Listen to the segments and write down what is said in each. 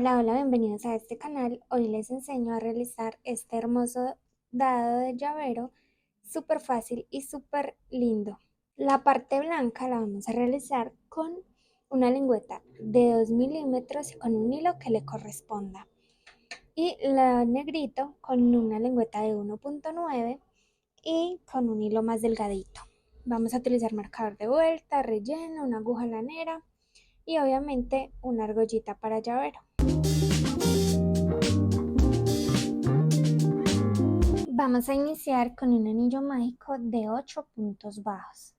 Hola, hola, bienvenidos a este canal. Hoy les enseño a realizar este hermoso dado de llavero, súper fácil y súper lindo. La parte blanca la vamos a realizar con una lengüeta de 2 milímetros y con un hilo que le corresponda. Y la negrito con una lengüeta de 1,9 y con un hilo más delgadito. Vamos a utilizar marcador de vuelta, relleno, una aguja lanera y obviamente una argollita para llavero. Vamos a iniciar con un anillo mágico de 8 puntos bajos.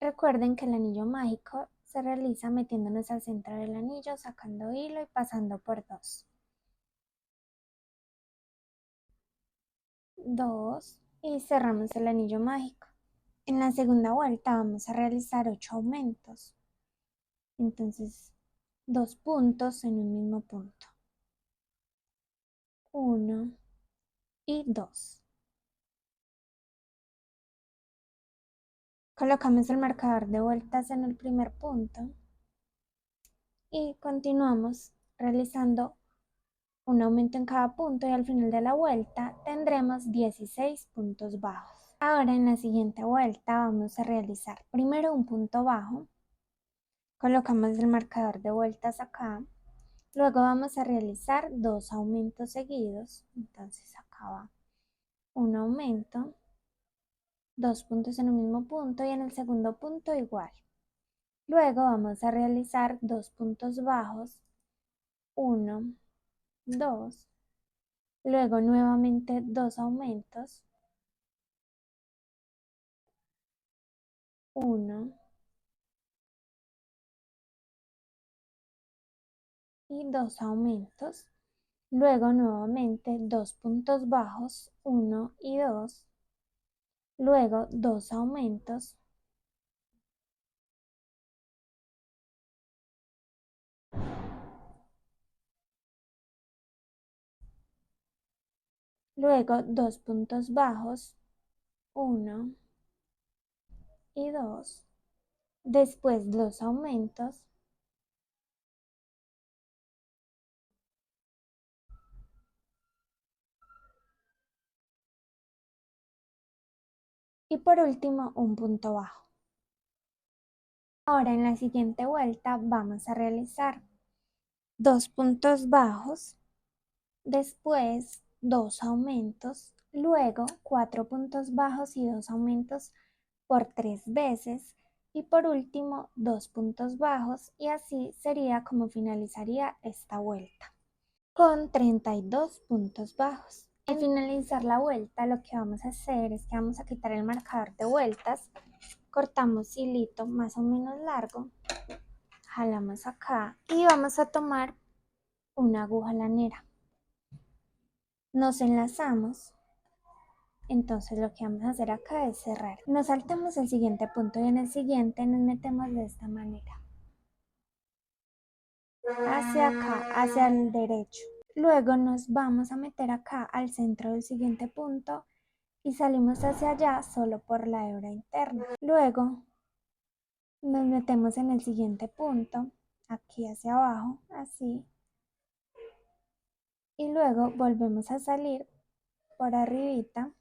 Recuerden que el anillo mágico se realiza metiéndonos al centro del anillo, sacando hilo y pasando por 2. 2 y cerramos el anillo mágico. En la segunda vuelta vamos a realizar 8 aumentos. Entonces, 2 puntos en un mismo punto. 1 y 2. Colocamos el marcador de vueltas en el primer punto y continuamos realizando un aumento en cada punto y al final de la vuelta tendremos 16 puntos bajos. Ahora en la siguiente vuelta vamos a realizar primero un punto bajo, colocamos el marcador de vueltas acá, luego vamos a realizar 2 aumentos seguidos, entonces acá va un aumento, 2 puntos en un mismo punto y en el segundo punto igual. Luego vamos a realizar 2 puntos bajos, 1, 2, luego nuevamente 2 aumentos, 1 y 2 aumentos, luego nuevamente 2 puntos bajos, 1 y 2, luego 2 aumentos, luego 2 puntos bajos, 1 y 2, después 2 aumentos, y por último un punto bajo. Ahora en la siguiente vuelta vamos a realizar 2 puntos bajos, después 2 aumentos, luego 4 puntos bajos y 2 aumentos por 3 veces y por último 2 puntos bajos y así sería como finalizaría esta vuelta con 32 puntos bajos. Al finalizar la vuelta lo que vamos a hacer es que vamos a quitar el marcador de vueltas, cortamos hilito más o menos largo, jalamos acá y vamos a tomar una aguja lanera. Nos enlazamos, entonces lo que vamos a hacer acá es cerrar. Nos saltamos el siguiente punto y en el siguiente nos metemos de esta manera. Hacia acá, hacia el derecho. Luego nos vamos a meter acá al centro del siguiente punto y salimos hacia allá solo por la hebra interna. Luego nos metemos en el siguiente punto, aquí hacia abajo, así. Y luego volvemos a salir por arribita.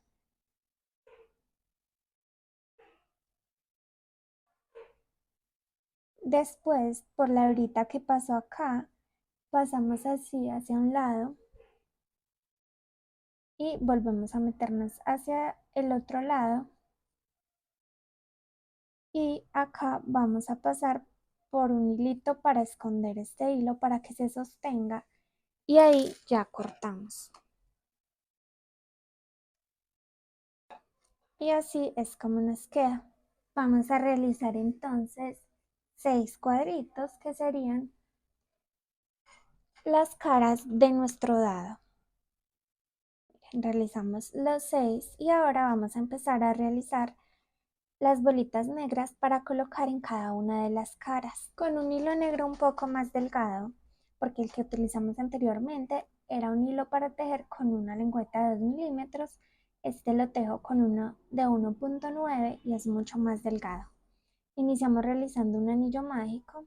Después, por la hebrita que pasó acá, pasamos así hacia un lado y volvemos a meternos hacia el otro lado. Y acá vamos a pasar por un hilito para esconder este hilo para que se sostenga y ahí ya cortamos. Y así es como nos queda. Vamos a realizar entonces 6 cuadritos que serían las caras de nuestro dado. Realizamos los 6 y ahora vamos a empezar a realizar las bolitas negras para colocar en cada una de las caras con un hilo negro un poco más delgado porque el que utilizamos anteriormente era un hilo para tejer con una lengüeta de 2 milímetros. Este lo tejo con uno de 1,9 y es mucho más delgado. Iniciamos realizando un anillo mágico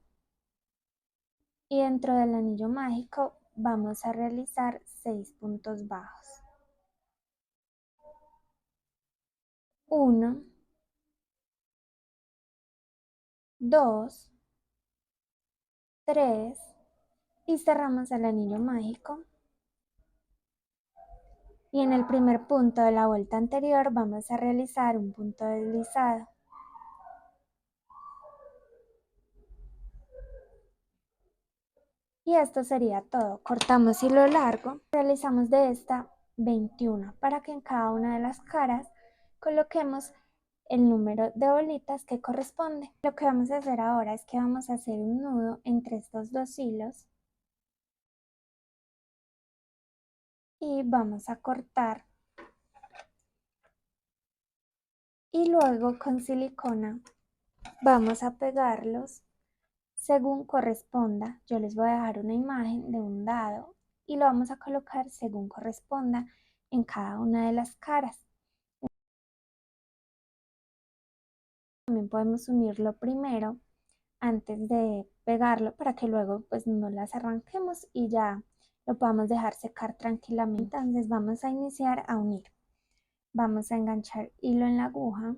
y dentro del anillo mágico vamos a realizar 6 puntos bajos. 1, 2, 3 y cerramos el anillo mágico. Y en el primer punto de la vuelta anterior vamos a realizar un punto deslizado. Y esto sería todo. Cortamos hilo largo, realizamos de esta 21 para que en cada una de las caras coloquemos el número de bolitas que corresponde. Lo que vamos a hacer ahora es que vamos a hacer un nudo entre estos dos hilos y vamos a cortar y luego con silicona vamos a pegarlos según corresponda. Yo les voy a dejar una imagen de un dado y lo vamos a colocar según corresponda en cada una de las caras. También podemos unirlo primero antes de pegarlo para que luego pues no las arranquemos y ya lo podamos dejar secar tranquilamente. Entonces vamos a iniciar a unir. Vamos a enganchar hilo en la aguja.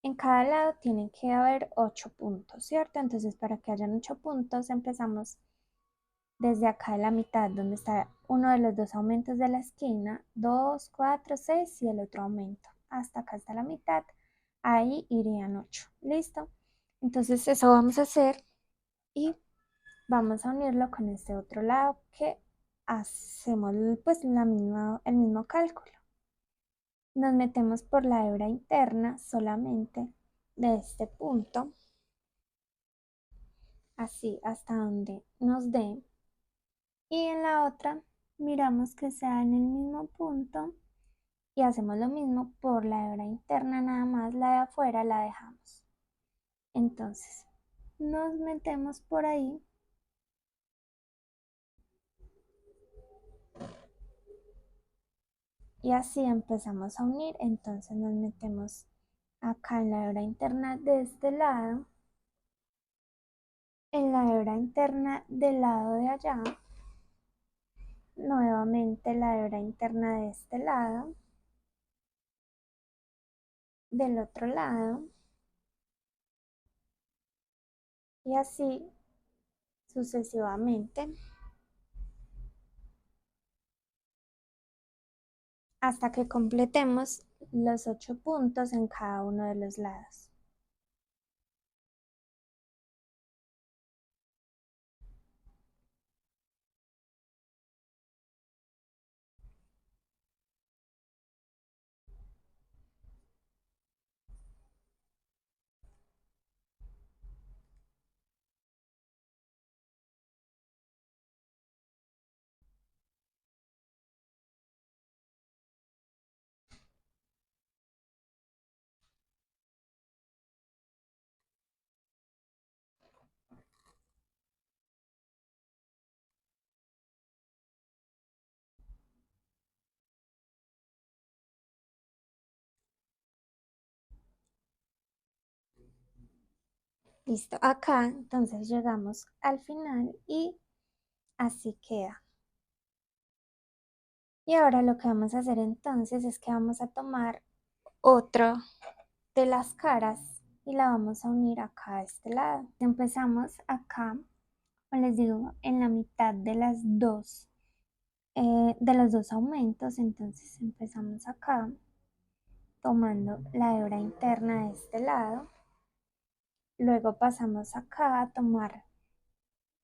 En cada lado tienen que haber 8 puntos, ¿cierto? Entonces para que hayan 8 puntos empezamos desde acá de la mitad donde está uno de los dos aumentos de la esquina, 2, 4, 6 y el otro aumento. Hasta acá está la mitad, ahí irían 8. ¿Listo? Entonces eso vamos a hacer y vamos a unirlo con este otro lado que hacemos pues el mismo cálculo. Nos metemos por la hebra interna solamente de este punto, así hasta donde nos dé. Y en la otra miramos que sea en el mismo punto y hacemos lo mismo por la hebra interna, nada más la de afuera la dejamos. Entonces nos metemos por ahí y así empezamos a unir. Entonces nos metemos acá en la hebra interna de este lado, en la hebra interna del lado de allá, nuevamente la hebra interna de este lado, del otro lado y así sucesivamente hasta que completemos los 8 puntos en cada uno de los lados. Listo, acá entonces llegamos al final y así queda. Y ahora lo que vamos a hacer entonces es que vamos a tomar otro de las caras y la vamos a unir acá a este lado. Empezamos acá, como les digo, en la mitad de de los dos aumentos. Entonces empezamos acá tomando la hebra interna de este lado. Luego pasamos acá a tomar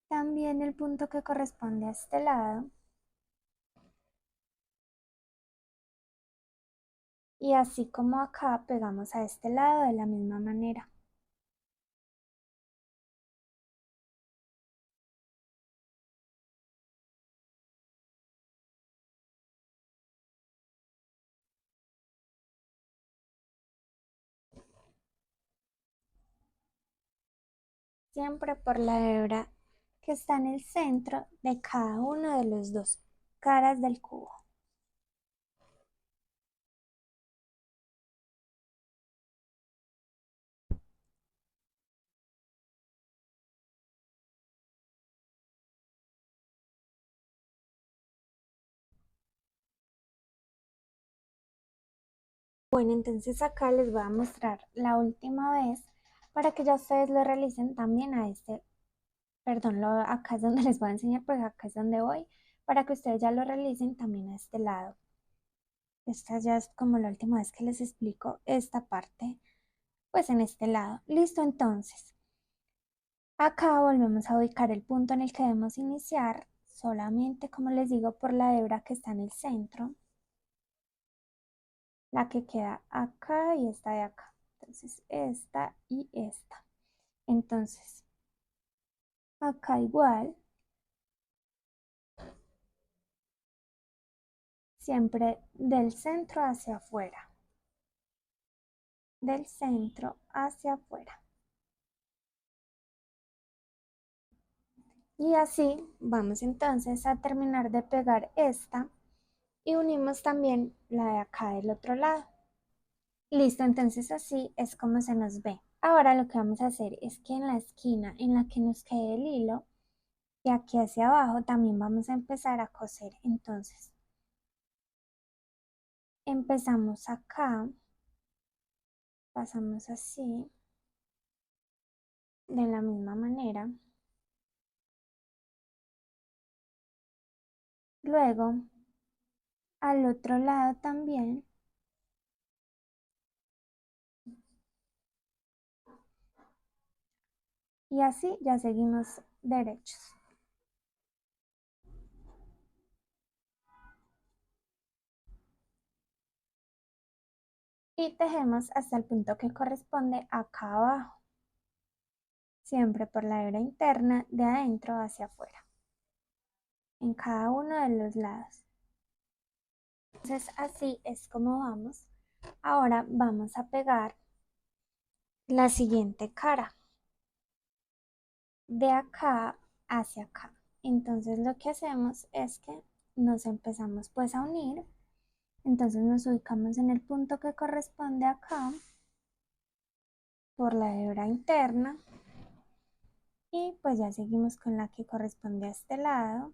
también el punto que corresponde a este lado. Y así como acá pegamos a este lado de la misma manera. Siempre por la hebra que está en el centro de cada uno de los dos caras del cubo. Bueno, entonces acá les voy a mostrar la última vez para que ya ustedes lo realicen también a perdón, acá es donde les voy a enseñar porque acá es donde voy, para que ustedes ya lo realicen también a este lado. Esta ya es como la última vez que les explico esta parte, pues en este lado. Listo, entonces. Acá volvemos a ubicar el punto en el que debemos iniciar, solamente como les digo, por la hebra que está en el centro, la que queda acá y esta de acá. Entonces, esta y esta. Entonces, acá igual, siempre del centro hacia afuera, del centro hacia afuera. Y así vamos entonces a terminar de pegar esta y unimos también la de acá del otro lado. Listo, entonces así es como se nos ve. Ahora lo que vamos a hacer es que en la esquina en la que nos quede el hilo, de aquí hacia abajo también vamos a empezar a coser. Entonces, empezamos acá, pasamos así, de la misma manera. Luego, al otro lado también. Y así ya seguimos derechos. Y tejemos hasta el punto que corresponde acá abajo, siempre por la hebra interna de adentro hacia afuera, en cada uno de los lados. Entonces así es como vamos. Ahora vamos a pegar la siguiente cara, de acá hacia acá. Entonces lo que hacemos es que nos empezamos pues a unir. Entonces nos ubicamos en el punto que corresponde acá por la hebra interna y pues ya seguimos con la que corresponde a este lado.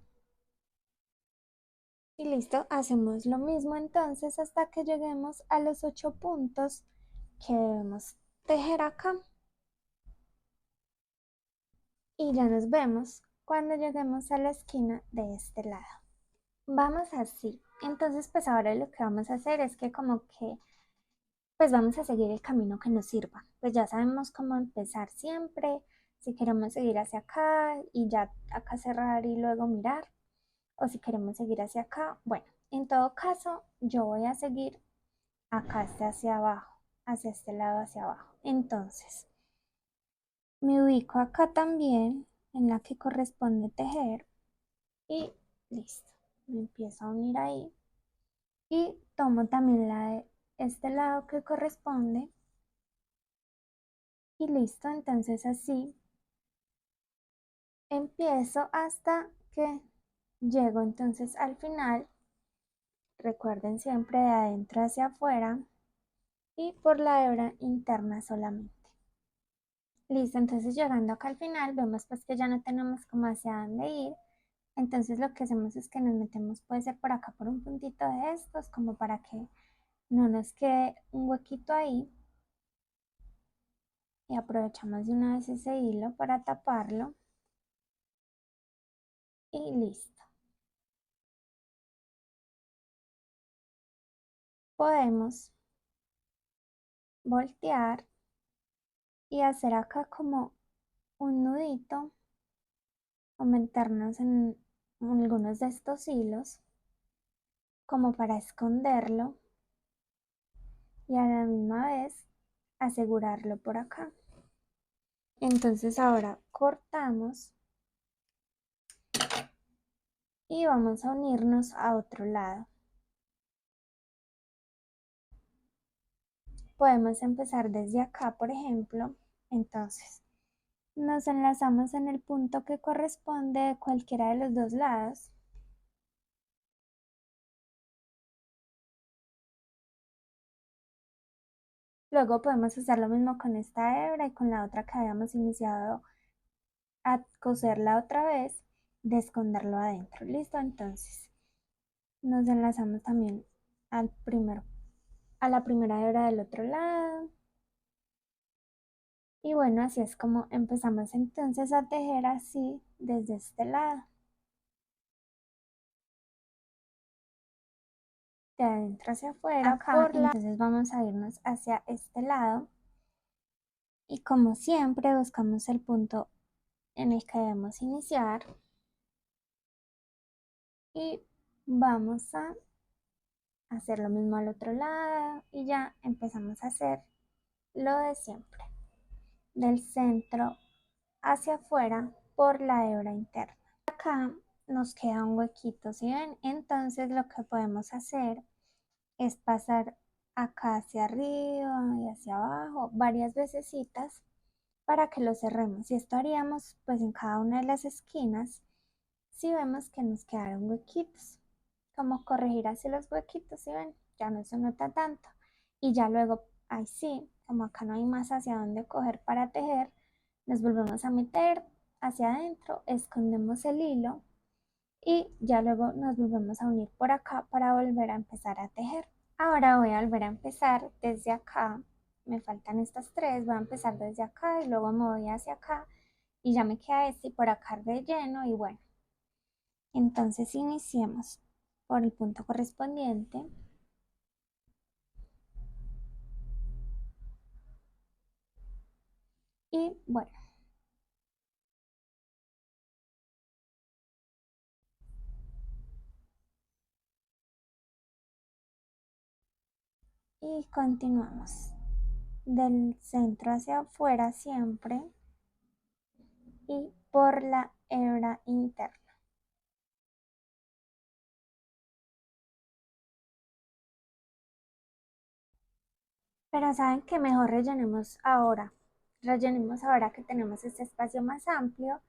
Y listo, hacemos lo mismo entonces hasta que lleguemos a los 8 puntos que debemos tejer acá. Y ya nos vemos cuando lleguemos a la esquina de este lado. Vamos así. Entonces, pues ahora lo que vamos a hacer es que como que, pues vamos a seguir el camino que nos sirva. Pues ya sabemos cómo empezar siempre, si queremos seguir hacia acá y ya acá cerrar y luego mirar, o si queremos seguir hacia acá. Bueno, en todo caso, yo voy a seguir acá hacia abajo, hacia este lado hacia abajo. Entonces, me ubico acá también en la que corresponde tejer y listo. Me empiezo a unir ahí y tomo también la de este lado que corresponde y listo. Entonces así empiezo hasta que llego entonces al final. Recuerden siempre de adentro hacia afuera y por la hebra interna solamente. Listo, entonces llegando acá al final vemos pues que ya no tenemos como hacia dónde ir. Entonces lo que hacemos es que nos metemos, puede ser por acá por un puntito de estos, como para que no nos quede un huequito ahí. Y aprovechamos de una vez ese hilo para taparlo. Y listo. Podemos voltear y hacer acá como un nudito o meternos en algunos de estos hilos como para esconderlo y a la misma vez asegurarlo por acá. Entonces ahora cortamos y vamos a unirnos a otro lado. Podemos empezar desde acá, por ejemplo. Entonces, nos enlazamos en el punto que corresponde de cualquiera de los dos lados. Luego podemos hacer lo mismo con esta hebra y con la otra que habíamos iniciado a coserla otra vez, de esconderlo adentro. Listo, entonces nos enlazamos también al primer a la primera hebra del otro lado. Y bueno, así es como empezamos entonces a tejer así desde este lado. De adentro hacia afuera, acá, entonces vamos a irnos hacia este lado. Y como siempre buscamos el punto en el que debemos iniciar. Y vamos a hacer lo mismo al otro lado y ya empezamos a hacer lo de siempre. Del centro hacia afuera por la hebra interna. Acá nos queda un huequito, ¿sí ven? Entonces lo que podemos hacer es pasar acá hacia arriba y hacia abajo varias vecesitas para que lo cerremos. Y esto haríamos pues en cada una de las esquinas si vemos que nos quedaron huequitos. Como corregir así los huequitos, ¿sí ven? Ya no se nota tanto. Y ya luego, ahí sí, como acá no hay más hacia dónde coger para tejer, nos volvemos a meter hacia adentro, escondemos el hilo y ya luego nos volvemos a unir por acá para volver a empezar a tejer. Ahora voy a volver a empezar desde acá, me faltan estas tres, voy a empezar desde acá y luego me voy hacia acá y ya me queda este y por acá relleno y bueno, entonces iniciemos por el punto correspondiente. Y bueno, y continuamos del centro hacia afuera siempre y por la hebra interna. Pero saben que mejor rellenemos ahora que tenemos este espacio más amplio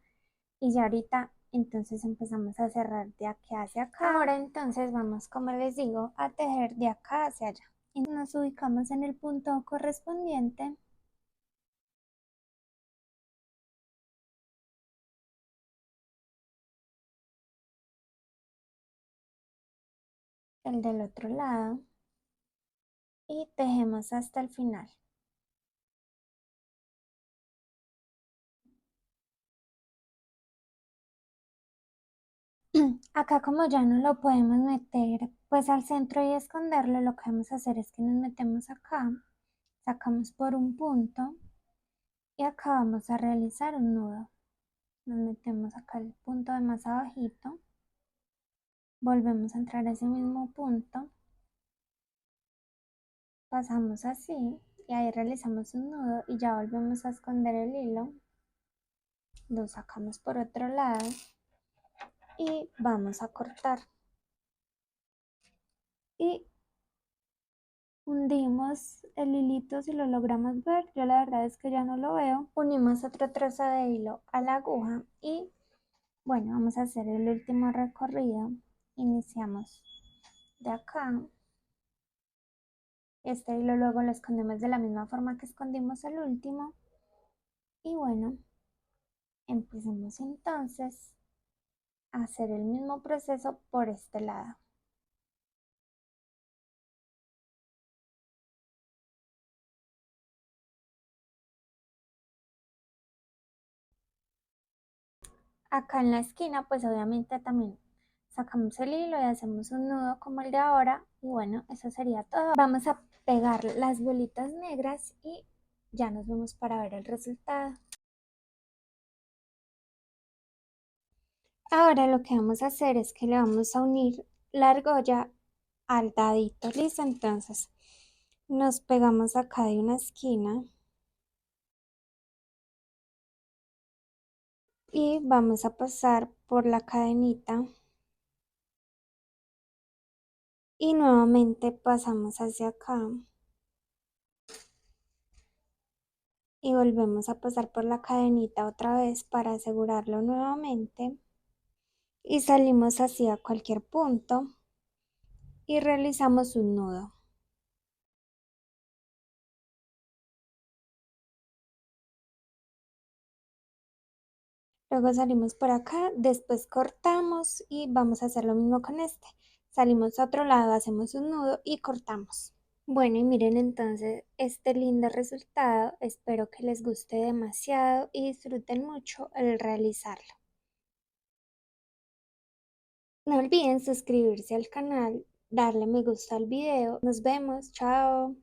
y ya ahorita entonces empezamos a cerrar de aquí hacia acá. Ahora entonces vamos, como les digo, a tejer de acá hacia allá. Y nos ubicamos en el punto correspondiente. El del otro lado y tejemos hasta el final. Acá como ya no lo podemos meter pues al centro y esconderlo, lo que vamos a hacer es que nos metemos acá, sacamos por un punto y acá vamos a realizar un nudo. Nos metemos acá el punto de más abajito, volvemos a entrar a ese mismo punto, pasamos así y ahí realizamos un nudo y ya volvemos a esconder el hilo, lo sacamos por otro lado y vamos a cortar. Y hundimos el hilito si lo logramos ver, yo la verdad es que ya no lo veo. Unimos otro trozo de hilo a la aguja y bueno, vamos a hacer el último recorrido. Iniciamos de acá. Este hilo luego lo escondemos de la misma forma que escondimos el último. Y bueno, empecemos entonces a hacer el mismo proceso por este lado. Acá en la esquina pues obviamente también sacamos el hilo y hacemos un nudo como el de ahora y bueno, eso sería todo. Vamos a pegar las bolitas negras y ya nos vemos para ver el resultado. Ahora lo que vamos a hacer es que le vamos a unir la argolla al dadito, listo, entonces nos pegamos acá de una esquina y vamos a pasar por la cadenita y nuevamente pasamos hacia acá y volvemos a pasar por la cadenita otra vez para asegurarlo nuevamente y salimos hacia cualquier punto y realizamos un nudo. Luego salimos por acá, después cortamos y vamos a hacer lo mismo con este. Salimos a otro lado, hacemos un nudo y cortamos. Bueno, y miren entonces este lindo resultado. Espero que les guste demasiado y disfruten mucho el realizarlo. No olviden suscribirse al canal, darle me gusta al video. Nos vemos, chao.